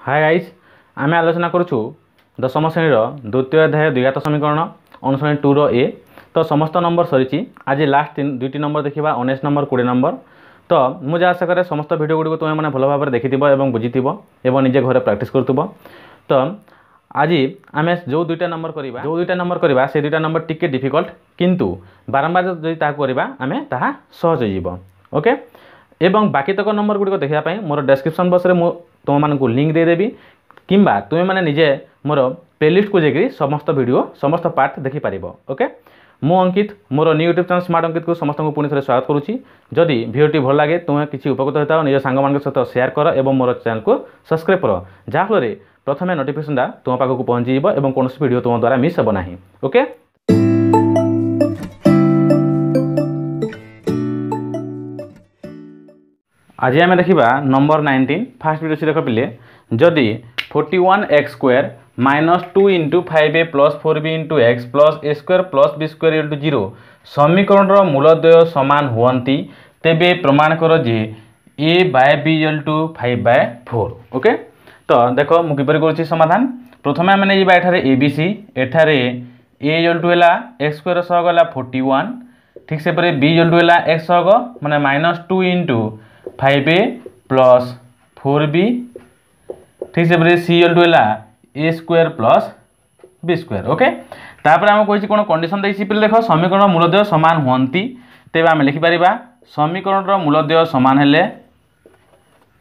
Hi guys, आम आलोचना करुचु दशम श्रेणी द्वितीय अध्याय द्विघात समीकरण अनुश्रेणी 2 रो ए। तो समस्त नंबर सरी आज लास्ट दुईटी नंबर देखा 19 नंबर 20 नंबर। तो मुझे आशा करे समस्त भिडियो गुड़ी तुम्हें मैंने भल भाव देखी और बुझी और निजे घर प्रैक्टिस करुव। तो आज आम जो दुईटा नंबर करवा से दुईटा नंबर टिके डिफिकल्ट किंतु बारंबार जब करवा आम ताहा सहज हो। ओके, एवं बाकी तक नंबर गुड़िक देखापी मोर डेस्क्रिप्शन बॉक्स में तुम मानक लिंक देदेवी किंबा तुम्हें मैंने निजे मोर प्लेलिस्ट को जाकि समस्त वीडियो समस्त पार्ट देखिपार। ओके, मु अंकित मोर new YouTube channel smart Ankit को समस्त को पुणी थे स्वागत करुच्ची। जदि भिडियोटी भल लगे तुम्हें किसी उपकृत होता निज सांग मान सहित सेयार कर और मोर चैनल को सब्सक्राइब कर जहाँफल प्रथम नोटिफिकेशन तुम पाखक पहुँची और कौन वीडियो तुम द्वारा मिस हे ना। ओके, आज आम देखा नंबर 19 फास्ट वीडियो से देख पिले जदि 41x² -2 × 5a + 4b × x + a² + b² × 0 समीकरण मूलद्वय समान हुअन्ति तेबे प्रमाण कर जे a/b = 5/4। ओके, तो देख मु किपर कर समाधान। प्रथम आम नहीं एठारे abc एठारे a = x² सह गला 41 ठीक से पर b = x सह माने -2 × 5a + 4b ठीक से सी = a² + b²। ओके, तापर आम कही कौन कंडीशन देखिए पे देख समीकरण मूलद्वय समान हुअन्ति तेज आम लिखिपर समीकरण मूलद्वय समान हेले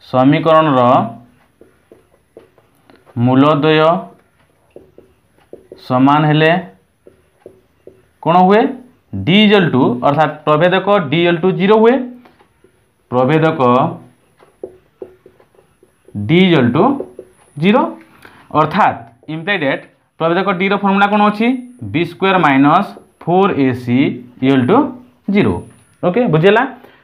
समीकरण मूलद्वय समान हेले कौन हुए d = अर्थात प्रभेदक d = 0 हुए प्रभेदक d = 0 अर्थात इम्प्लाइड डेट प्रभेदक d रो फॉर्मूला कौन अच्छी b² - 4ac = 0। ओके, बुझेगा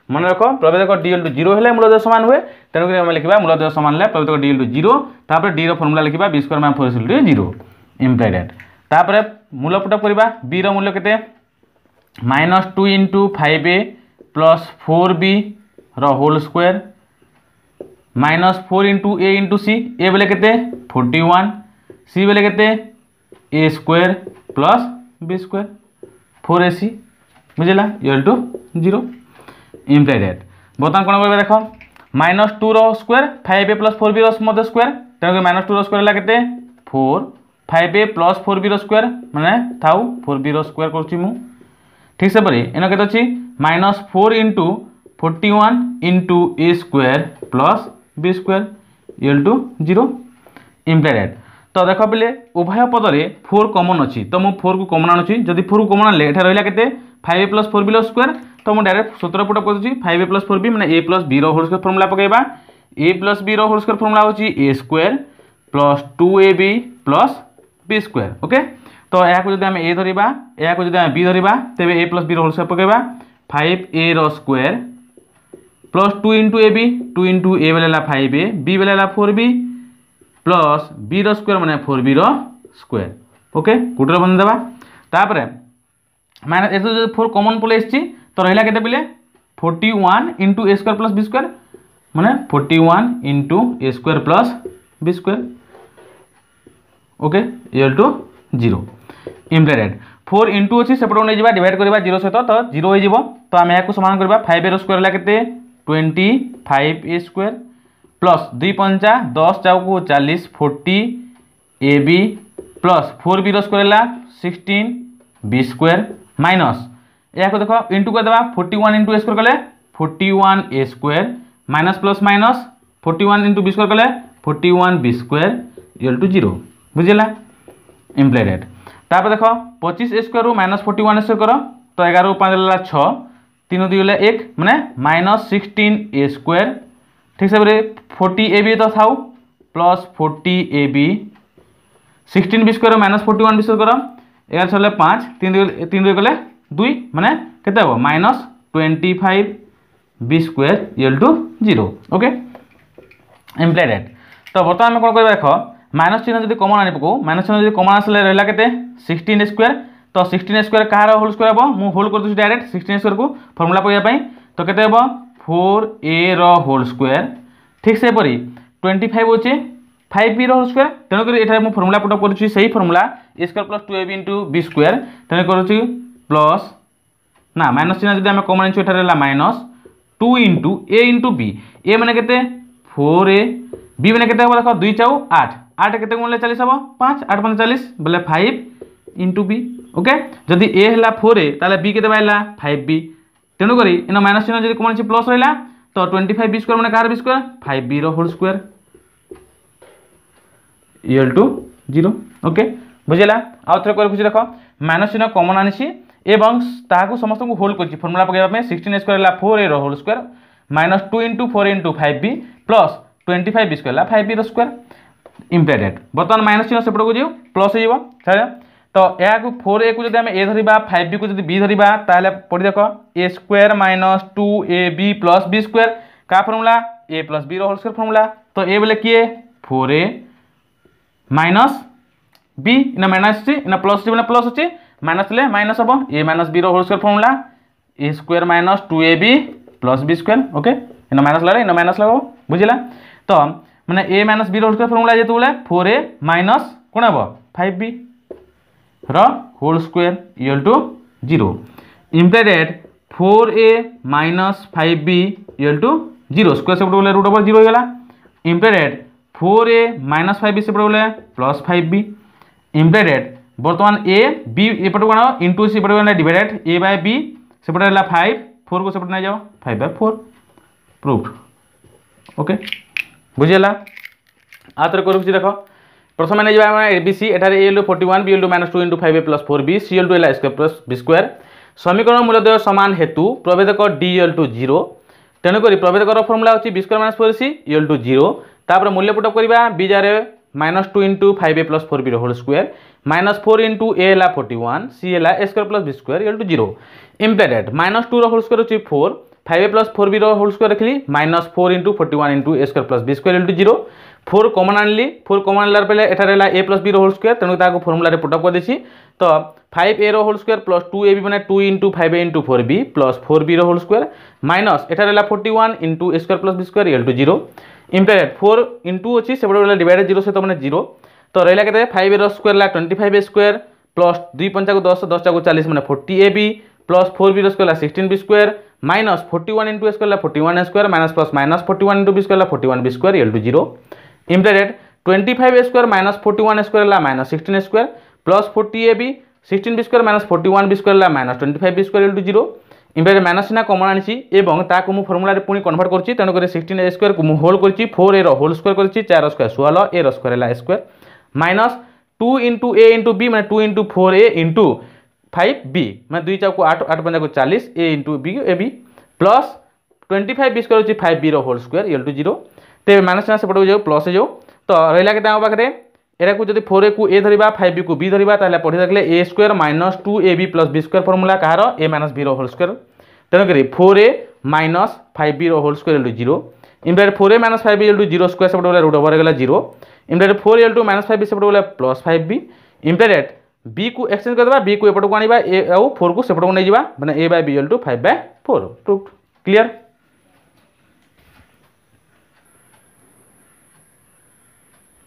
मन रख प्रभेदक d = 0 हेले मूलद्वय समान हुए तेणुक आम लिखा मूलद्वय समान है प्रभेदक d = 0 तापर d रो फॉर्मूला लिखा b² - 4ac = 0 इम्प्लाइड डेट। तापर मूल पुटअप करवा b रो मूल्य केते -2 × 5a + 4b whole square -4 × a × c a बेले केते 41 c बेले केते a² + b² 4ac बुझेगा = 0 implied date. बर्तमान कौन कर देख -2 रो स्क्वायर 5a + 4b रो मध्य स्क्वायर तेणुक -2 रो स्क्वायर है केते 4 5a + 4b रो स्क्वायर माने थाउ 4b रो स्क्वायर करूची मु ठीक से परी एनो केते अछि -4 × 41 × a² + b² = 0 इम्प्लाइड डेट। तो देख पे उभय पदरे 4 कमन अच्छी तो मुझे 4 को कमन आणुची जदि 4 को कमन आने एटा रहिला केते 5a + 4b रो स्क्वायर तो मुझे डायरेक्ट सूत्र पुट कर दूची 5a + 4b माने a + b रो होल स्क्वायर फॉर्मूला पकेबा a + b रो होल स्क्वायर फॉर्मूला होची a² + 2ab + b²। ओके, तो या को जदि हम a धरिबा या को जदि हम b धरिबा तेबे a + b रो होल स्क्वायर पकेबा 5a रो स्क्वायर + 2 × ab 2 × a बेले 5a b बेले 4b प्लस b रो स्क्वायर माने 4b रो स्क्वायर। ओके, गुटर बन देबा तापर माइनस ए जो 4 कॉमन पले एसची तो रहिला केते पिले 41 × a² + b² माने 41 × a² + b²। Okay, = 0 implied date 4 × अछि सेपट नै जिबा डिवाइड करबा 0 सहित तो 0 हो जिवो तो हम या को समान करबा 5 रो स्क्वायर ला केते 25a² plus 2 × 5 = 10 = 40 40 ab plus 4b रो स्क्वायर ला 16 b² माइनस या को देखो इंटू कर देबा 41 × a² कले 41a² minus plus minus 41 × b² कले 41 b² = 0 बुझिला इम्प्लाइड डेट। तापर देखो 25a² रू -41a² करो तो 11 × 5 = 6 3 × 2 = 1 माने -16a² ठीक से 40ab तो थाउ प्लस 40ab 16 b² -41 b² करो 11 छले 5 3 2 गले 2 माने केते हो -25 b² = 0। Okay, implied that. तो बर्तमान हम कोन करबा देखो माइनस चिन्ह जदि कॉमन आनि पको माइनस चिन्ह जदि कॉमन आसले रहला केते 16a² तो 16a² कहार होल स्क्वायर हबो मु होल कर दु डायरेक्ट 16a² को फार्मूला पया पई तो केते हबो 4a रो होल स्क्वायर ठीक से परी 25 होचे 5b होल स्क्वायर तेणुक ये फर्मुला पुटअप करुच्ची सही formula A square plus 2ab into B square तेणु करुच्ची प्लस ना माइनस चिन्ह जब आम कमन आनी एठार माइनस 2 इंटू बी ए मैंने के 4a बी मैंने के देख 2 चाउ 8 8 के 40 हम 5 8 5 40 बोले 5 इंटू बी ओके जदि ए है 4a ताले बी के 5b तेणुक इन माइनस चिन्ह जब कमन प्लस रहा तो 25b स्क्वायर मैंने कार B square 5b whole square equal to 0 okay बुझेगा आउ थे खुशी रख माइनस चिन्ह कमन आनी एवं ताकू समस्त को होल्ड कर फर्मुला पकड़ा 16 स्क्वायर है 4a whole square minus 2 into 4 into 5b plus 25b square 5b square इम्प्रेडेड बर्तमान माइनस चिन्ह सेपट को जीव प्लस हो तो यह 4a को जब ए धरवा 5b को जब b धरवा पढ़ी देख A square minus 2ab plus b square का formula a plus b whole square formula तो ए बोले किए 4a माइनस बी इन माइनस इन प्लस बोले प्लस अच्छे माइनस ले माइनस हम A minus B whole square formula A square minus 2ab plus B square okay इन माइनस लगे इन माइनस लगा बुझला तो मैंने A minus B whole square formula जो बोले 4a माइनस कौन हम 5b whole square equal to 0 implied 4a minus 5b equal to 0 square सेपट बोले रूट ओवर 0 होगा इम्प्रेडेड 4a माइनस 5b सेपट बोले प्लस 5b इम्प्रेडेड बर्तमान ए बी एपट कौन इंटू सेपट डिवाइडेड ए बाय बी सेपट 5 4 को सेपट नहीं जाओ 5/4 प्रूफ ओके बुझेगा आउे कर देख प्रथम नहीं जावा ए बी सी एठार a 41 b minus 2 into 5a plus 4b c square plus B square समीकरण मूल्योदय समान हेतु प्रभेदक डी टू 0 तेणुक प्रभेदकर फर्मुला अच्छी b square minus 4c equal to 0 तापर मूल्य पुटअप करवा बी जार minus 2 into 5a plus 4b whole square minus 4 into a 41 c a square plus B square equal to 0 implied minus 2 whole square अच्छी 4 5a plus 4b whole square रखली minus 4 into 41 into A square plus B square equal to 0 4 common आनली 4 common आनला पहले एठार a plus b whole square तेणु ताको formula put up कर देछि तो 5a whole square plus 2ab माने 2 into 5a into 4b plus 4b whole square minus एठार 41 into A square plus B square equal to 0 implied 4 into अच्छी से divided 0 सहित मैंने 0 तो रहा के 5 स्क्वायर 25 स्क्वायर प्लस 2 5 10 10 40 मैंने 40ab plus 4b square 16b square minus 41 into A square 41 square minus plus minus 41 into B square 41b square equal to 0 implied 25 square minus 41 square minus 16 square plus 40ab 16b square minus 41b square minus 25b square equal to 0 implied minus चिन्ह common आनी मु formula पुणी convert करुच्ची तेणुक 16a square को whole कर 4a whole square कर 4 square 16 a square है स्क्वायर माइनस 2 इंटू ए इंटू बी मैं 2 इंटू 4a इंटू 5b मैं 2 चाक 8 8 5 40 a into b a b plus 25b square होची 5b whole square equal to 0 तेज minus चिन्ह सेपट जाओ प्लस हो तो रहा के पाखे एरा को जब 4a को ए धरवा 5b को b धरवा पढ़ी रखले a square minus 2ab plus B square formula कहार a minus b whole square तेणुक 4a minus 5b whole square equal to 0 implied 4a minus 5b equal to 0 square सेपट बोले रूट ओवर हो 0 implied 4 equal to minus 5b सेपट बोले plus 5b implied b को exchange करदेबा b को एपट को आनिबा ए आउ 4 को सेपट को नहीं जावा माने a by b equal to 5/4 proof clear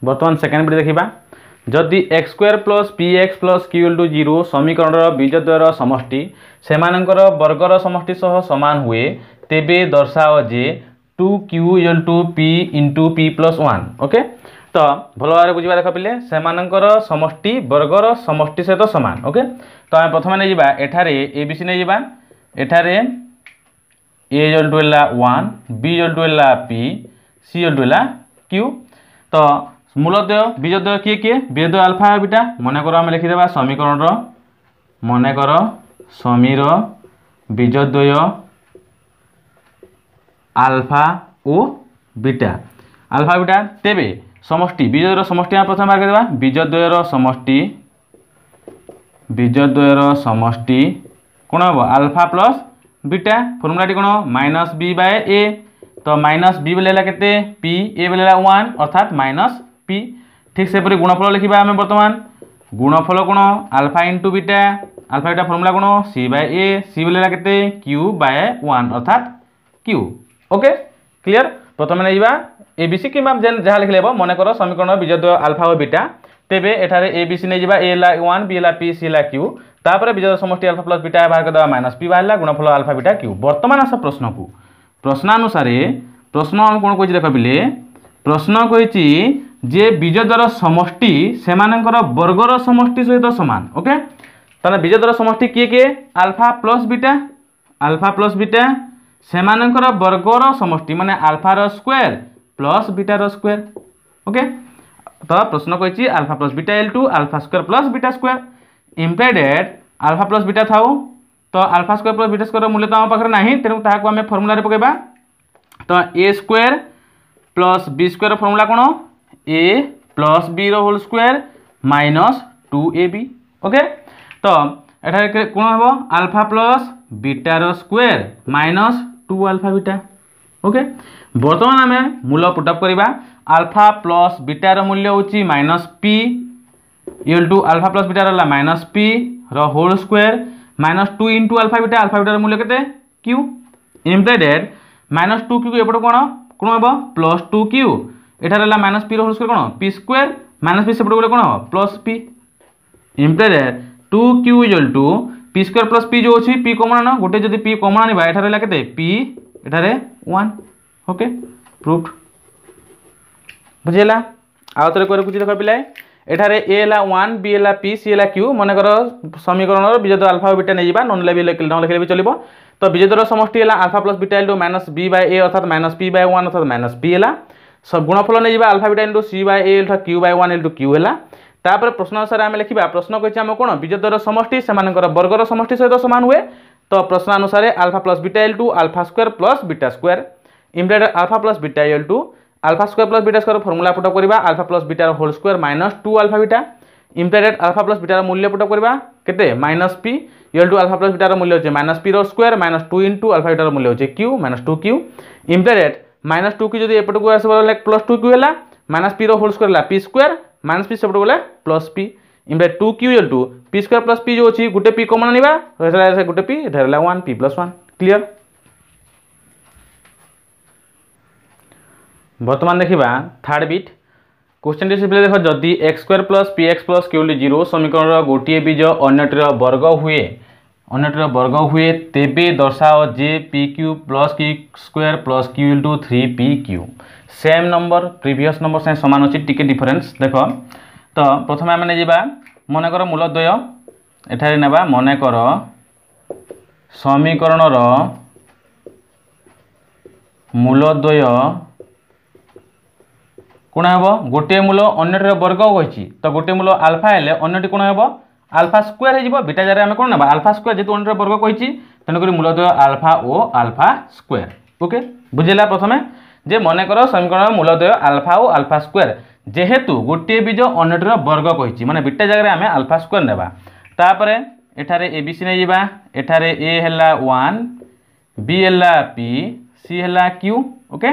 बर्तमान सेकेंड वीडियो देखा जदि x square plus p x plus q equal to 0 समीकरण बीजद्वयर समष्टि सेमानंकर वर्गर समष्टि सह समान हुए तेबे दर्शाओ जे 2q equal to p into p plus 1 okay तो भल भाव बुझा देख पिले सेमानंकर समष्टि वर्गर समष्टि सहित समान ओके तो आम प्रथम नहीं जावा एठारे ए बी सी नहीं जावा एठारे a equal to 1 b equal to p c equal to q तो मूलद्वय बीजद्वय किए किए बीजद्वय अल्फा बीटा मनकर आम लिखिदेवा समीकरण मनकर समीर बीजद्वय अल्फा और बीटा तेबे समष्टि बीजद्वयर समष्टि आम प्रथम बाहर करदेवा बीजद्वयर समष्टि कौन हम अल्फा प्लस बीटा फर्मुलाटी कौन माइनस बी बाय ए तो माइनस बी बेले के पी ए बेले 1 अर्थात माइनस पी ठीक से गुणफल लिखा आम बर्तमान गुणफल कौन अल्फा इंटू बीटा फर्मुला कौन सी बाय ए सी बेले के क्यू बाय 1 अर्थात क्यू ओके क्लियर प्रथम नहीं एबीसी कि जहाँ लिखले मनकर समीकरण बीजद्वय अल्फा और बीटा तेबे एठारे एबीसी नहीं जा ए 1 बी पी सी क्यू तापर बीजद्वय समष्टि अल्फा प्लस बीटा बाहर करदे माइनस पी बाहर गुणफल अल्फा बीटा क्यू। वर्तमान आस प्रश्न को प्रश्नानुसार प्रश्न आम कौन कही देख पिले प्रश्न कही जे बीजद्वयर समष्टि से वर्गर समष्टि सहित समान। ओके ताले बीजद्वयर समष्टि किए किए अल्फा प्लस बीटा सेमानंकर वर्गर समष्टि माने अल्फा रो स्क्वायर प्लस बीटा रो स्क्वायर। ओके तो प्रश्न कही alpha plus beta L2 alpha square plus beta square implied alpha plus beta थाउ तो alpha square plus beta square मूल्य तो आम पाखे ना तेणु ताकू आम फर्मूला पकेबा तो a square plus B square formula कौन ए प्लस बी रो whole square minus 2ab। Okay तो एठारे कौन हम अल्फा प्लस बीटा रो square minus 2 alpha beta. Okay बर्तमान आम मूल पुटअप करवा अल्फा प्लस बीटा रो मूल्य होची minus p equal to alpha plus beta रहा माइनस पी रो whole square minus 2 into alpha beta मूल्य केते क्यू इम्प्लाइड माइनस 2 क्यू एपट कौन कौन हम प्लस 2 क्यू एठार माइनस पी होल स्क्वायर कौन पी स्क्वायर माइनस पी सेपट गले कौन हम plus p implied 2 q equal to p square plus p जो अच्छी पी कमन आन गोटे जब पी कमन आने एठार केते पी एठारे 1। ओके प्रूफ बुझेला आउ थे कुछ देख पिला एठारे a 1 b p c q मनकर समीकरण बीजद्वय अल्फा और बीटा नहीं नन लिखले भी चलो तो बीजद्वय समष्टि alpha plus beta into minus b by ए अर्थात माइनस पी बाय 1 अर्थात माइनस पी है सब गुणफल नहीं alpha beta into C by ए अर्थात क्यू बाय 1 इंटू क्यू है। तापर प्रश्न अनुसार आम लिखा प्रश्न कही आम कौन बीजद्वय समष्टि से वर्गर समष्टि सहित समान हुए तो प्रश्न अनुसार alpha plus beta L2 alpha square plus beta square implied alpha plus beta L2 alpha square plus beta square formula put up करवा alpha plus beta whole square minus 2 alpha beta implied alpha plus beta मूल्य put up करवा केते minus p equal to alpha plus beta मूल्य होचे minus p रो square minus 2 into alpha beta मूल्य होचे q minus 2 q implied minus 2 Q जब एपट को आसब प्लस 2 क्यू है माइनस पी रो होल स्क्वायर है पी स्क्वायर माइनस पी सेपट गले plus p implied 2 q equal to p square plus p जो अच्छी गोटे पी कमन आनिबा गोटे पी एठार 1 पी प्लस 1 क्लियर। बर्तमान देखा थर्ड बिट क्वेश्चन टी देख जदि x square plus p x plus q 0 समीकरण गोटे बीज अन्यटर वर्ग हुए तेबे दर्शाओ J P Q plus q square plus Q into 3 P Q same number previous number से सामान अच्छी टिके डिफरेन्स देख तो प्रथम आम नहीं मनकर मूलद्वय एठारे नेबा मनकर समीकरणर मूलद्वय कौन हम गोटे मूल अन्यटर वर्ग कही तो गोटे मूल अल्फा हेले अन्यटी कौन हम अल्फा स्क्वायर हो बीटा जगह आम कौन ना अल्फा स्क्वायर जेहतु अन्यटर वर्ग कही तेणुक मूलद्वय अल्फा ओ अल्फा स्क्वायर। ओके बुझेगा प्रथमे जे मनकर समीकरण मूलद्वय अल्फा और अल्फा स्क्वायर जेहेतु गोटे बीज अन्यटर वर्ग कही माने बीटा जगह आम अल्फा स्क्वायर नेबा तापरे एठारे एबीसी नहीं जा एठारे ए है 1 बी है पी सी है क्यू। ओके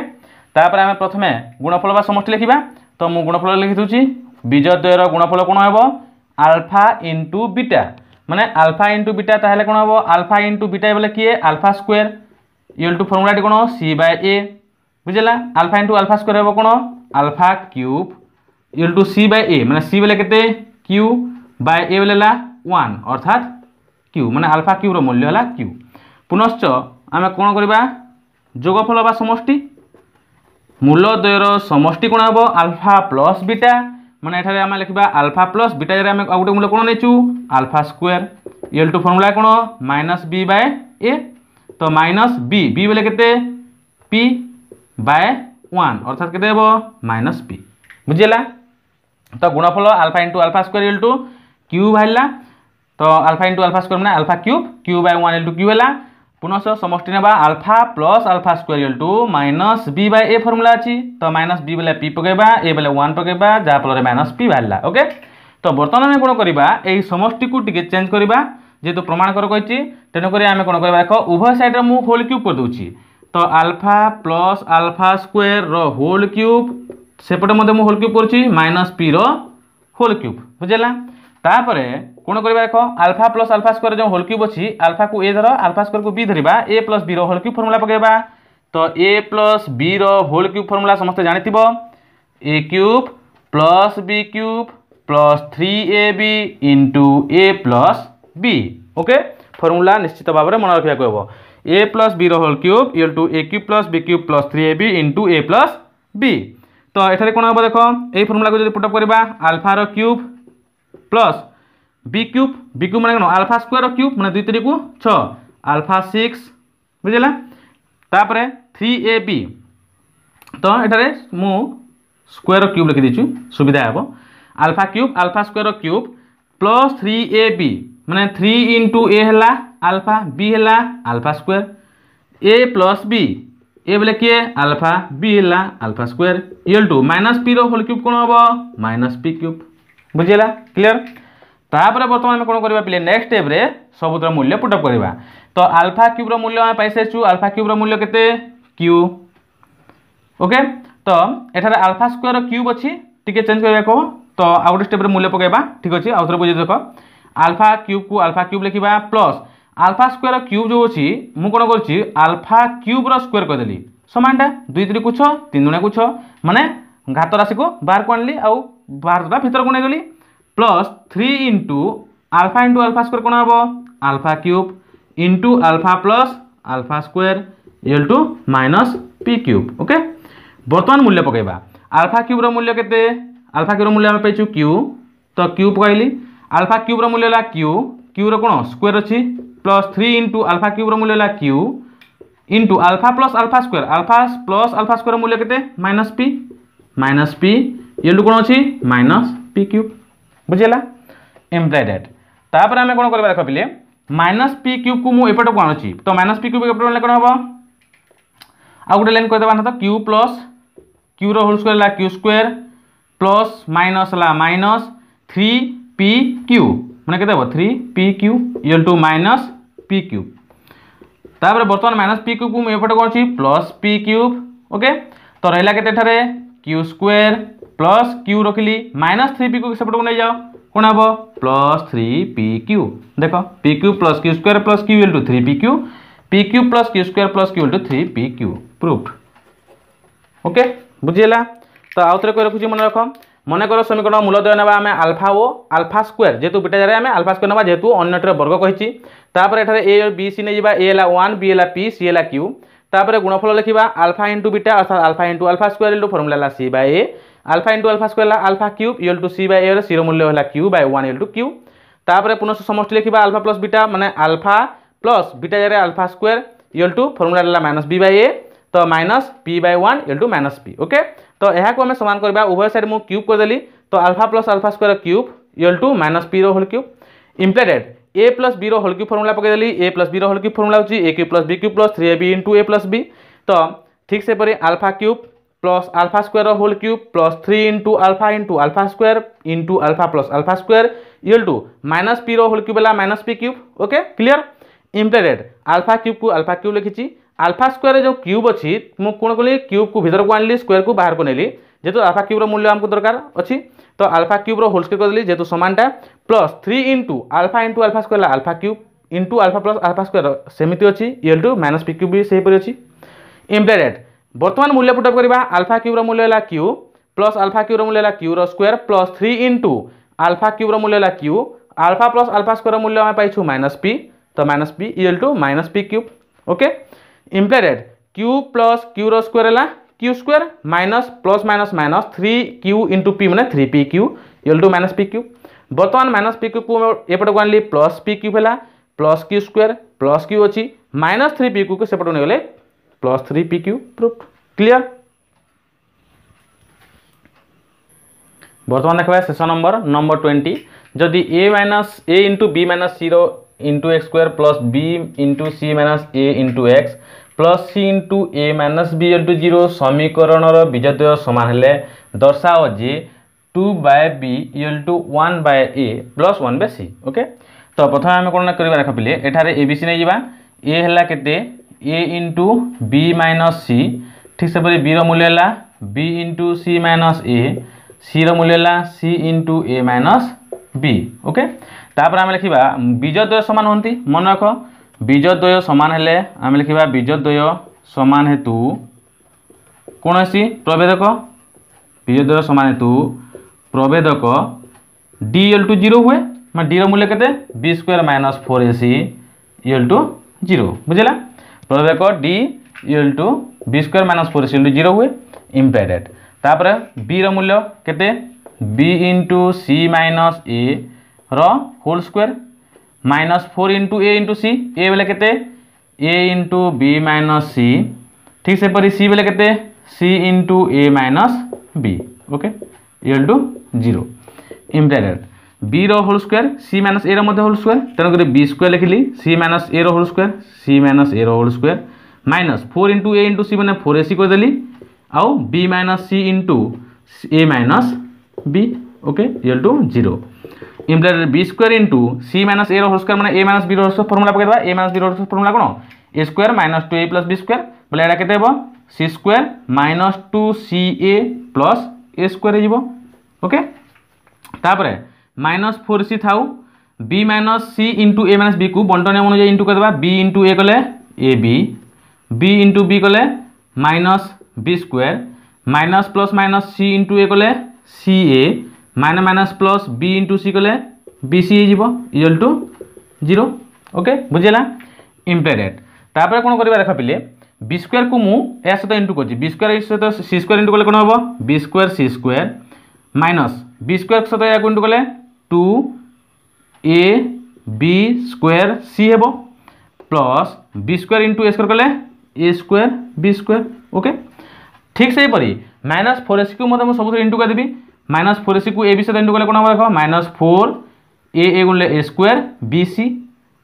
तापर आम प्रथम गुणफल बा समष्टि लिखा तो मु गुणफल लिखि दूची बीजद्वयर गुणफल कौन हम अल्फा इंटू बीटा माने अल्फा इंटू बीटा ताहले कौन हम अल्फा इंटू बीटा बोले किए alpha square equal to formula कौन सी बाय ए बुझेगा अल्फा इंटू अल्फा स्क्वायर हम कौन alpha cube equal to c by a माने सी बोले केते क्यू बाय ए बोले 1 अर्थात क्यू माने अल्फा क्यूब रो मूल्य है क्यू पुनश्च आम कौन करवा जोगफल बा समष्टि मूलद्वयर समष्टि कौन हम अल्फा प्लस बीटा माने एठारे आम लिखा अल्फा प्लस बीटा जगह आम गोटे मूल्य कौन नहीं alpha square equal to formula कौन माइनस बी बाय ए तो माइनस बी बी बोले केते पी बाय 1 अर्थात केते हेबो माइनस पी बुझेला तो गुणफल alpha into alpha square equal to q बाहला तो अल्फा इंटू अल्फा स्क्वायर माने alpha cube q by 1 into q है पुनः समष्टि नेबा alpha plus alpha square equal to minus b by a formula अच्छी तो माइनस बी बोले पी पकेबा ए बोले 1 पकेबा जहाँ फल माइनस पी बाहला। ओके तो बर्तमान आम कौन करवा यही समष्टि को टिके चेंज करवा जेहेतु प्रमाण कर कही तेणुक आम कौन करवा देख उभय साइड मु होल क्यूब कर दूची तो अल्फा प्लस अल्फा स्क्वायर रो होल क्यूब सेपटे मध्य मु होल क्यूब करुच्ची माइनस पी रो होल क्यूब बुझेगा तापर कौन करवा देख अल्फा प्लस अल्फा स्क्वायर जो होल क्यूब अच्छी अल्फा को ए धर अल्फा स्क्वायर को बी धरवा ए प्लस बी रो होल क्यूब फर्मूला पकेबा तो a plus b whole cube formula समस्त जानी a cube plus b cube plus 3ab into a plus b. Okay formula निश्चित भाव में मन रखा कहब a plus b whole cube equal to a cube plus b cube plus 3ab into a plus b. तो एठारे कौन हम देख ये फॉर्मूला को जो पुटअप करवा आल्फार क्यूब प्लस बी क्यूब मैंने कौन आल्फा स्क्वायर क्यूब मैंने 2 3 को 6 आल्फा 6 बुझेगा तापर 3ab तो एठारे मु स्क्वायर क्यूब लिखी देछु सुविधा हे alpha square cube plus 3ab माने 3 इंटू ए है आल्फा बी है alpha square A plus b a बोले किए आल्फा बी है alpha square equal to minus p whole cube कौन हम माइनस पी क्यूब बुझेगा क्लियर। तापर बर्तमान कौन करवा पिले नेक्स्ट स्टेप रे सबुतर मूल्य पुटअप करवा तो आल्फा क्यूब मूल्य आम पाई सारिछु आल्फा क्यूब मूल्य केते क्यू। ओके तो एठारे आल्फा स्क्वायर क्यूब अच्छी टिके चेंज करबा को तो आउ गोटे स्टेप रे मूल्य पकेबा ठीक अछि आउ थोर बुझे देख आल्फा क्यूब को आल्फा क्यूब लिखिबा प्लस आल्फा स्क्वायर क्यूब जो अछि मु कोन करछि आल्फा क्यूब रो स्क्वायर कर देली समानटा 2 3 को 6 3 दुणे को 6 माने घात राशि को बाहर को आनली आउ बाहर दा भीतर को नै गली प्लस 3 इंटू आल्फा स्क्वायर कोन हबो alpha cube into alpha plus alpha square equal to minus p cube. Okay बर्तमान मूल्य पकेबा आल्फा क्यूब रो मूल्य केते आल्फा क्यूब रो मूल्य हम पाइछु क्यू तो क्यू पकाइली आल्फा क्यूब रो मूल्य ला क्यू क्यू रो कोन स्क्वायर अछि प्लस 3 इंटू आल्फा क्यूब रो मूल्य ला q into alpha plus alpha square मूल्य केते माइनस पी इक्वल टू कोन अछि माइनस पी क्यूब बुझेला एम्प्लॉय दैट। तापर हमें कोन करबा देख पिले माइनस पी क्यूब को मु एपट को आनुची तो माइनस पी क्यूब एपट ले कोन हबो आ गोटे लाइन कर देबा न तो क्यू प्लस क्यू रो होल स्क्वायर ला क्यू स्क्वायर प्लस माइनस ला माइनस 3p क्यू माने केते हबो 3p q equal to minus p cube. तापर बर्तमान माइनस p क्यूब को मु एपट को अछि प्लस p क्यूब। ओके तो रहला केते थारे क्यू स्क्वायर प्लस क्यू रखिली माइनस 3p को सेपट को नै जाओ कोन हबो प्लस 3p क्यू देख p cube plus q square plus q equal to 3p q p cube plus q square plus q equal to 3p q proved. Okay बुझिएला तो आउ थरे कोइ रखुची मन कर समीकरण मूलद्वय ना आम आल्फा ओ आल्फा स्क्वायर जेतु बीटा जारे आम आल्फा स्क्वायर ना जेतु अन्यटर वर्ग कहिची तापर एठारे ए और बी सी नै जिबा ए ला 1 बी ला p सी ला q तापर गुणफल लिखिबा अल्फा इंटू बीटा अर्थात alpha into alpha square equal to formula ला c by a alpha into alpha square ला alpha cube equal to c by a रो 0 मूल्य होला q by 1 equal to q तापर पुनः समष्टि लिखिबा अल्फा प्लस बीटा माने अल्फा प्लस बीटा जारे alpha square equal to formula La minus b by a तो minus p by 1 equal to minus p। Okay तो यहा को हमें समान करबा उभय साइड मु क्यूब कर देली तो alpha plus alpha square cube equal to minus p रो whole cube implied a plus b रो होल क्यूब फॉर्मूला पके देली a प्लस b रो होल क्यूब फॉर्मूला होची a cube plus b cube plus 3ab into a plus b तो ठीक से परे alpha cube plus alpha square रो whole cube plus 3 into alpha square into alpha plus alpha square equal to minus p रो whole cube वाला minus p cube. Okay clear implied alpha cube को alpha cube लिखिची alpha square जो cube अच्छी मु कोन कली cube को भीतर को आनली स्क्वायर को बाहर को नेली जेतु अल्फा क्यूब रो मूल्य हमको दरकार अछि तो अल्फा क्यूब रो होल स्क्वायर कर देली जेतु समानटा प्लस 3 इंटू अल्फा स्क्वायर ला alpha cube into alpha plus alpha square सेमिति अछि equal to minus p cube भी सही परि अछि इम्प्लाइड। वर्तमान मूल्य पुटअप करबा अल्फा क्यूब रो मूल्य ला q प्लस अल्फा क्यूब रो मूल्य ला q रो square plus 3 into alpha cube रो मूल्य ला q alpha plus alpha square रो मूल्य हम पाइछु माइनस p तो minus p equal to minus p cube. Okay implied q plus q रो स्क्वायर ला q square minus plus minus minus 3q into p माने 3p cube equal to minus p cube. वर्तमान minus p cube को एपट को आनली plus p cube हैला plus q square plus q अछि minus 3p cube को सेपट ने गले plus 3p cube proof clear. वर्तमान देखबा सेशन नंबर 20 जदि a minus a into b minus c रो into x square plus b into c minus a into x plus c into a minus b into 0 समीकरण बीजद्वय समान हेले दर्शाओ जे 2 by b equal to 1 by a plus 1 by c। Okay तो प्रथम आम कौन करबा देख पिले एठारे a b c नै जिबा a हला केते a into b minus c ठीक से परे b रो मूल्य हला b into c minus a c रो मूल्य हला c into a minus b। Okay तापर आम लिखिबा बीजद्वय समान होंती मन रख बीजद्वय समान हेले आम लिखिबा बीजद्वय समान हेतु कौन सी प्रभेदक बीजद्वय समान हेतु प्रभेदक डी इक्वल टू 0 हुए मैं डी मूल्य केते b square minus 4ac equal to 0 बुझेला प्रभेदक d equal to B square minus 4ac equal to 0 हुए इम्प्रेडेड तापर बी रो मूल्य केते बी इंटू सी माइनस ए रो whole square minus 4 into c a बेले केते a into B minus c ठीक से परी सी बेले केते c into A minus B okay equal to 0 implied b रो होल स्क्वायर सी माइनस ए रो मध्य होल स्क्वायर तेणुक बी स्क्वायर लिखिली सी माइनस ए रो होल स्क्वायर सी माइनस ए रो होल स्क्वायर माइनस 4 इंटू सी मैंने 4ac करदेली आउ B minus C into A minus B okay equal to 0 implied B square into C minus ए रो होल स्क्वायर मैंने A minus B रो formula पकड़ A minus B रो formula कौन A square minus 2a plus B square बोले एटा केते हेबो C square minus 2ca plus ए स्क्वायर हो ओके तापरे माइनस 4c थाउ बी माइनस सी इंटू ए माइनस बी को बंटन अनुसार इंटू करदेबा बी इंटू ए कले ए बी इंटू बी कले minus B square minus plus minus C into A कले C A minus minus plus B into C कले B C equal to 0 okay बुझेला implied तापर कौन करबा देख पिले बी स्क्वायर को मु ए सहित इंटू कर बी स्क्वायर सहित सी स्क्वायर इंटू कले कौन हम बी स्क्वायर सी स्क्वायर माइनस बी स्क्वायर सहित या इंटू कले 2a बी स्क्वायर सी हेबो प्लस बी स्क्वायर इंटू ए स्क्वायर कले A square B square okay ठीक से परी माइनस 4ac को मतलब सब इंटू कर देबी माइनस 4ac को ए बी सहित इंटू कले कौन हम देख माइनस 4a गुणले A square B C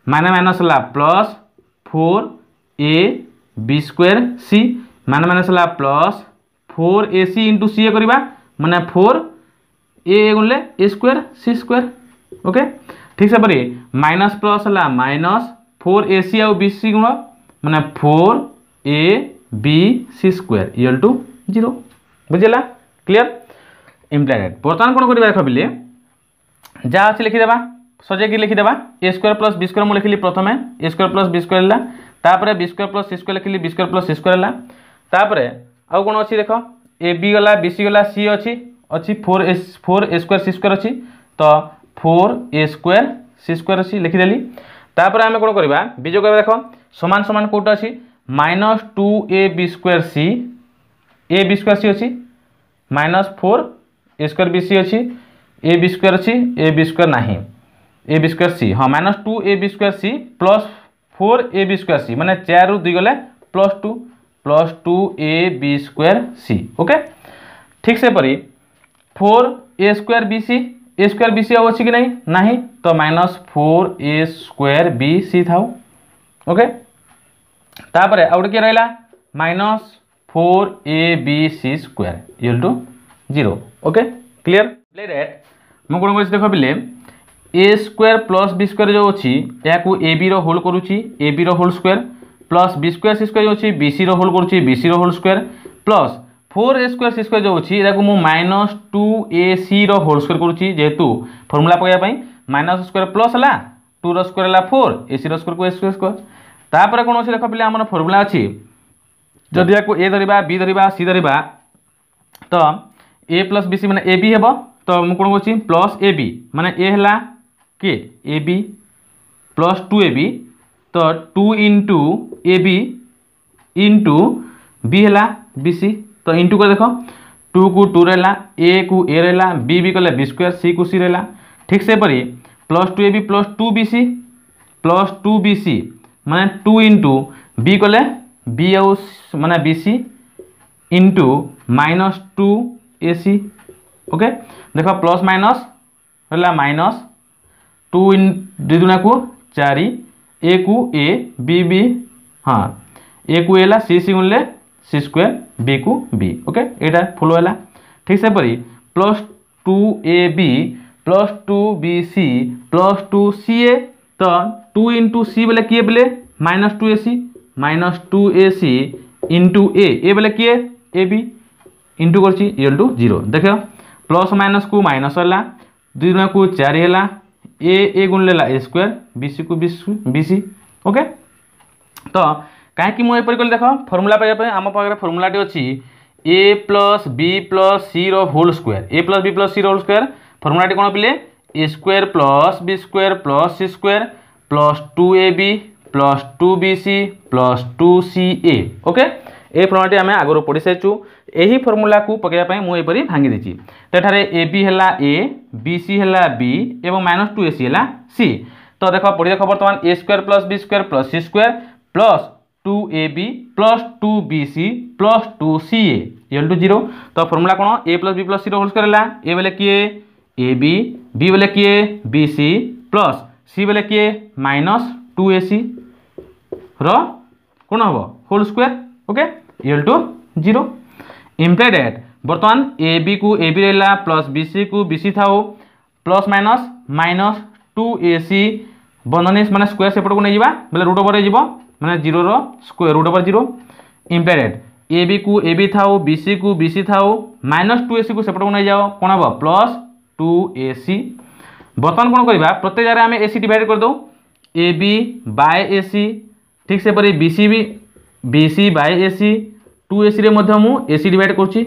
minus minus ला प्लस 4a बी स्क्वायर सी माइनस माइनस ला प्लस 4ac इंटू सी करवा माने 4a गुणले A square C square okay ठीक से परी माइनस प्लस ला माइनस 4ac आउ bc गुण माने 4a b c square equal to 0 बुझेला क्लियर इम्प्लाइड बर्तमान कोन करबा देख बिले जा अछि लिखि देबा सजे की लिखि देबा a square plus b square मु लिखिली प्रथमे a square plus b square ला तापरे b square plus c square लिखिली b square plus c square ला तापरे आउ कोन अछि देखो a b गला b c गला c अछि 4a स्क्वायर c स्क्वायर अछि तो 4a स्क्वायर c स्क्वायर अछि लिखि देली तापर आमे कोन करबा बीजो करबा देखो समान समान कोट अछि minus 2ab square c a b square c अछि minus 4a square b c अछि a b स्क्वायर अछि a b स्क्वायर नाही a b स्क्वायर c हां minus 2ab square c plus 4ab square c माने 4 रु 2 गले plus 2ab square c okay ठीक से परी 4a स्क्वायर बी सी अच्छी कि नहीं नहीं तो minus 4a square B C था ओके तापर आउट किए रहा minus 4ab square equal to 0 okay clear मु कौन कर देख पिले A square plus B square जो अच्छी या ए बी रोल करुच्ची ए बी रोल स्क्वायर प्लस बी स्क्वायर सी स्क्वायर जो अच्छी बी सी रोल करुच्ची बी सी रोल स्क्वायर प्लस 4a स्क्वायर सी स्क्वायर जो अच्छी या माइनस 2ac रोल स्क्वायर करुच्ची जेहेतु फर्मूला पकाइबा माइनस स्क्वायर प्लस है 2 स्क्वायर है 4 ac स्क्वायर को ए स्क्वायर स्क्वायर तापर कौन अच्छे देख पे आम फर्मूला अच्छी जदि ए धरवा बी धरवा सी धरवा तो ए प्लस बी सी मैंने ए बी हे तो मुझे कौन कौन प्लस ए बी माने ए है के ए बी प्लस 2ab तो 2 into a B into B है बी सी तो इंटू कर देखो 2 को 2 रहा ए को ए रहा बी बी कले बी स्क्वायर सी को सी रहा ठीक से परी प्लस 2ab प्लस 2bc माने 2 इंटू बी कले बी आउ माने बी सी इंटू माइनस 2ac ओके देखो प्लस माइनस रहा माइनस 2 इन दुना को 4 ए को ए बी बी हाँ ए को एला सी सी गुणले सी स्क्वायर बी को बी ओके एटा फुल है ठीक से परी plus 2ab plus 2bc plus 2ca तो 2 इंटू सी बोले किए बोले माइनस 2ac इंटू ए बोले किए ए बी इंटू करछि इक्वल टू 0 देख प्लस माइनस को माइनस है 2 गुणा को 4 है ए गुण लेला ए स्क्वायर बीसी को बीसी ओके तो कहीं मुझे कल देख फर्मूला पाइबा आम पाखे फर्मूलाटी अच्छी A plus B plus C रोल स्क्वायर ए प्लस बी प्लस सी रोल स्क्वायर फर्मूलाटी कौन पिले A square plus B square plus C square plus 2ab plus 2bc plus 2ca okay ये फर्मूलाटी आम आगु पढ़ी सारी यही फर्मूला को पकड़ापी मुझे भांगी देती तो ये ए बी है ए बी सी है बी और माइनस 2ac है सी तो देख पढ़ी देख बर्तमान A square plus B square plus C square plus 2ab plus 2bc plus 2ca equal to 0 तो फर्मूला कौन ए प्लस बी प्लस सी होल स्क्वायर है ए बेले किए ए बी बेले किए बी सी प्लस सी बेले किए माइनस 2ac कौन हम whole square okay equal to 0 implied that बर्तमान ए बी को ए बी रहा प्लस बी सी को बी सी था प्लस माइनस माइनस 2ac बंधनी माने स्क्वायर सेपट को नहीं बोले रूट ओवर माने 0 square root over 0 implied that a b को ए बी था बी सी को बी सी था माइनस 2ac को सेपट को नहीं जाओ कौन हम प्लस 2ac बर्तमान कौन करवा प्रत्येक जगह आम ac डिवाइड कर दो ए बी बाय ए सी ठीक से परी B C by A C 2ac रे मध्य मु ac डिवाइड कर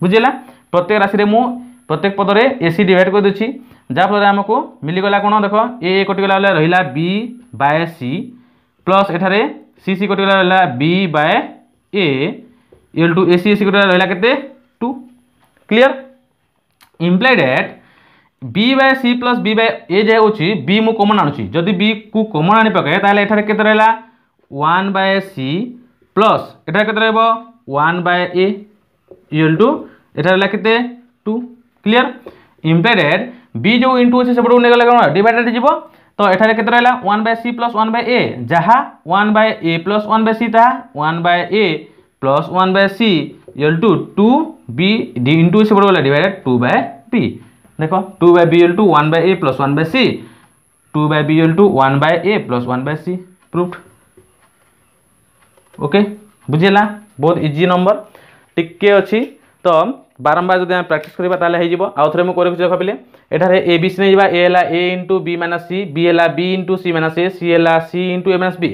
बुझेगा प्रत्येक राशि मु प्रत्येक पदरे ac डिवाइड कर दूसरी जहाँफल आमको मिलीगला कौन देख ए कटिगला रहा बी बाय सी प्लस एठारे सी सी कटिगला रहा B by A equal to ac ac कटिगला रहा केते 2 clear implied that B by C plus B by A जहाँ होची बी मु कॉमन आणुची जदि बी को कॉमन आनी पकाए ताले एठारे केते रहला 1 बाय सी प्लस एठारे केते रहबो 1 बाय ए इक्वल टू एठारे रहला केते 2 क्लियर इम्प्लाइड दैट बी जो इनटू होची सेपड ने गला कोन डिवाइडेड जीवो तो एठारे केते रहला 1 by C plus 1 by A जहाँ 1 by A plus 1 by C ता 1 by A plus 1 by C equal to 2 B डी इनटू सेपड गला डिवाइडेड 2 बाय बी देखो 2 by B equal to 1 by A plus 1 by C 2 by B equal to 1 by A plus 1 by C proved okay बुझेला बहुत easy number टिके अच्छी तो बारंबार जब प्रैक्टिस करबा ताले हे जिवो आउ थरे मु करे देख पिले एठारे ए बी सी नै जिवा ए हला A into B minus C B हला B into C minus A C हला C into A minus B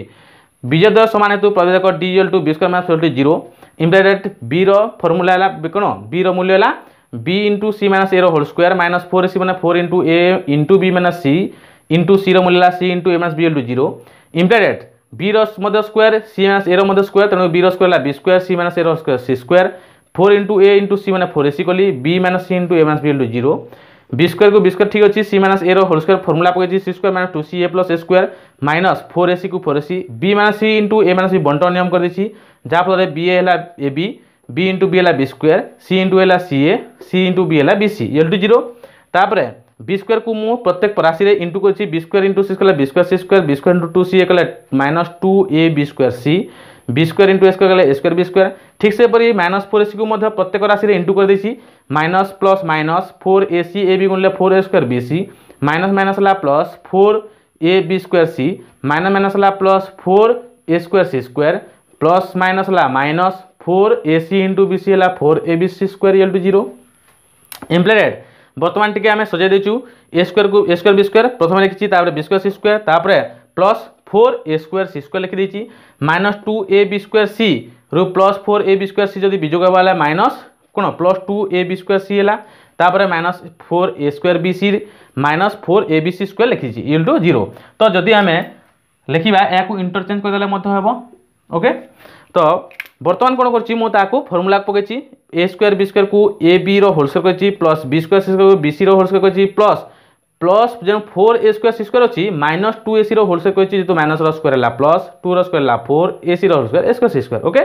बीजद समान हेतु प्रवेदक D equal to B square minus 0 implied that B रो फार्मूला हला कोन बी रो मूल्य हला B into C minus A whole square minus 4ac मैंने 4 इंटू ए इंटू बी माइनस सी इंटू सी मूल्य C into A minus b equal to 0 implied that B रो square सी minus ए रो स्क्वायर तेणु बी रो स्क्वायर बी स्क्वायर सी minus ए रो square सी square 4 into ए into सी मैंने 4ac कली b minus C into A minus b equal to 0 b square को b square ठीक अच्छी सी माइनस ए रो होल स्क्वायर फॉर्मूला पकई c square minus 2ca plus ए square minus 4ac को 4ac B minus सी into ए minus B बंटन नियम कर दी जहाँफल B A A B into B है बी स्क्वायर सी इंटू है C A C into B है बी सी इक्वल टू 0 तापर बी स्क्वायर को मु प्रत्येक राशि रे इंटू कर B square into C square B square सी square B square into 2c कले minus 2a B square C B square into ए square कले ए स्क्वायर बी स्क्वायर ठीक से परी माइनस 4ac को मध्य प्रत्येक राशि रे इंटू कर देछि minus plus minus 4ac A B गुणले 4a square B C minus minus ला प्लस 4a बी स्क्वायर सी माइनस माइनस ला प्लस 4a स्क्वायर सी स्क्वायर प्लस माइनस ला minus 4ac into B C है 4abc square equal to 0 implied बर्तमान टिके आम सजाई देचु ए square को ए स्क्वायर बी स्क्वायर प्रथम लिखी बी स्क्वायर सी स्क्वायर तापर प्लस 4a स्क्वायर सी स्क्वायर लिखी देची माइनस 2ab स्क्वायर सी रु प्लस 4ab स्क्वायर सी जब बीजोग वाला माइनस कौन प्लस 2ab स्क्वायर सी है तापर minus 4a square B C minus 4abc square लिखी इक्वल टू 0 तो जदि आम लिखा या इंटरचेंज करदे ओके तो बर्तमान कौन कर फर्मूला पकई ए स्क्वायर बी स्क्वायर को ए बी रोल स्क्वायर कर प्लस बी स्क्वायर सी स्क्वायर बी सी रोल स्क्वायर कर प्लस प्लस जो 4a स्क्वायर सी स्क्वायर अच्छी माइनस 2ac रोल स्क्वायर कर जो माइनस स्क्वायर है प्लस 2 स्क्वायर है 4ac रोल square A square C square okay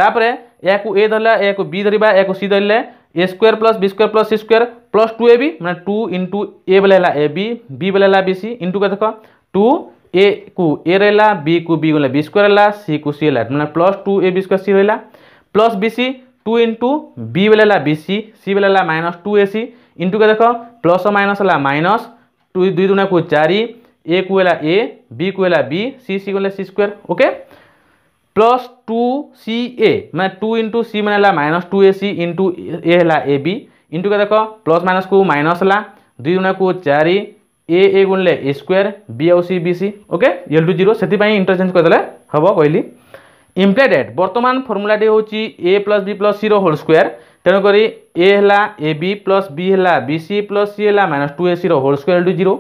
तापर या ए धरला या बी धरवा या सी धरले A square plus B square plus C square plus 2ab मैंने 2 इंटू ए बेले ए बी बेले बी सी इंटू का देख 2 ए को ए रहा बी को बी गला बी स्क्वायर है सी को सी है मैंने प्लस 2ab स्क्वायर सी रहा plus b c 2 into b बेले बी सी बेले माइनस 2ac इंटू का देख प्लस माइनस है माइनस 2 2 दूना को 4 ए को है ए बी को है बी सी गले सी स्क्वायर ओके प्लस 2ca मैं 2 इंटू सी मैंने माइनस 2ac इंटू ए है ए बी इंटू का देख प्लस माइनस को माइनस है 2 दूना को 4 ए गुणले ए स्क्वायर बी आउ c b c okay equal to 0 से इंटरचेंज करदे हम कहली इम्प्लाइड एट बर्तमान फर्मुलाटी हूँ a plus B plus C whole square तेणुक ए है ए बी प्लस बी है बी सी प्लस सी है minus 2ac whole square to 0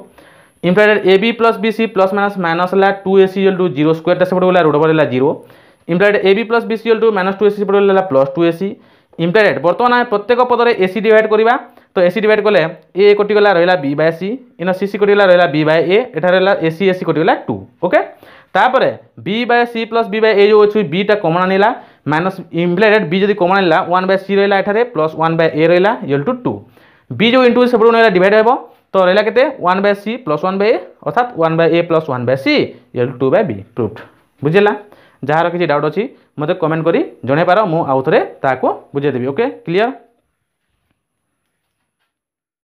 implied a b plus b c plus minus minus है 2ac to 0 square सेपटे गला root पड़ेगा 0 implied a b plus b c to minus 2ac सेपटे गला plus 2ac implied बर्तमान आम प्रत्येक पदर एसी डिवाइड करवा तो एसी डिवाइड कले ए कटिगला रहा B by C in C C कटिगला रहा बी बाय एठार एसी एसी कटिगला 2 ओके तापर B by C plus B by A जो अच्छी बीटा कमन आनिला माइनस इम्प्लाइड बी जब कमन आनिला 1 बाय सी रहा एठारे प्लस 1 बाय ए रहा इक्वल टू 2 बी जो इंटू सेपटे ना डिवाइड हो तो रहा के 1 बाय सी प्लस 1 बाय ए अर्थात 1 by A plus 1 by C equal to 2 by B proved बुझेगा जार किसी डाउट अच्छी मत कमेंट करी जणे पार मु आउ थे ताको बुझेदेवी ओके क्लियर।